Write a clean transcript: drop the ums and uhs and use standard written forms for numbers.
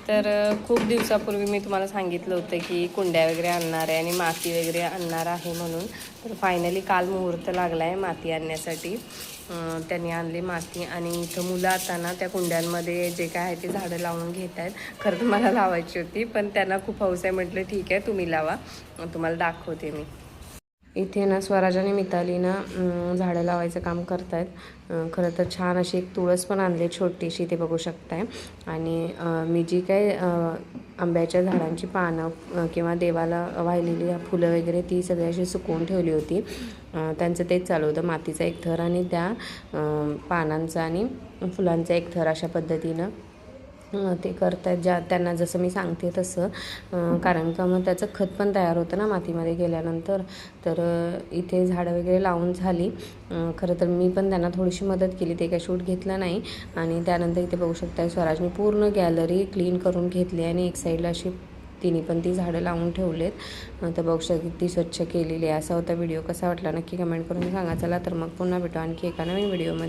तर खूप दिवसापूर्वी मी तुम्हाला सांगितलं होतं की कुंड्या वगैरे आणणार आहे आणि माती वगैरे आणणार आहे म्हणून. तर फायनली काल मुहूर्त लागला आहे माती आणण्यासाठी. त्यांनी आणली माती आणि इथं मुलं आता ना त्या कुंड्यांमध्ये जे काय आहे ते झाडं लावून घेत आहेत. खरं तर मला लावायची होती, पण त्यांना खूप हौस आहे. म्हटलं ठीक आहे तुम्ही लावा, तुम्हाला दाखवते मी. इथे ना स्वराज आणि मिताली ना झाडं लावायचं काम करत आहेत. खरं तर छान अशी एक तुळस पण आणली छोटीशी, ते बघू शकताय. आणि मी जी काय आंब्याच्या झाडांची पानं किंवा देवाला वाहिलेली फुलं वगैरे ती सगळी अशी सुकवून ठेवली होती. त्यांचं तेच चालू होतं, मातीचा एक थर आणि त्या पानांचा आणि फुलांचा एक थर, अशा पद्धतीनं ते करतात. त्यांना जसं मी सांगते तसं, कारण का मग त्याचं खत पण तयार होतं ना मातीमध्ये गेल्यानंतर. तर इथे झाडं वगैरे लावून झाली. खरं तर मी पण त्यांना थोडीशी मदत केली, ते काय शूट घेतलं नाही. आणि त्यानंतर इथे बघू शकता स्वराजने पूर्ण गॅलरी क्लीन करून घेतली आणि एक साईडला अशी तिने पण ती झाडं लावून ठेवलेत. तर बघू शकता ती स्वच्छ केलेली आहे. असा होता व्हिडिओ. कसा वाटला नक्की कमेंट करून सांगा. चला तर मग पुन्हा भेटू आणखी एका नवीन व्हिडिओमध्ये.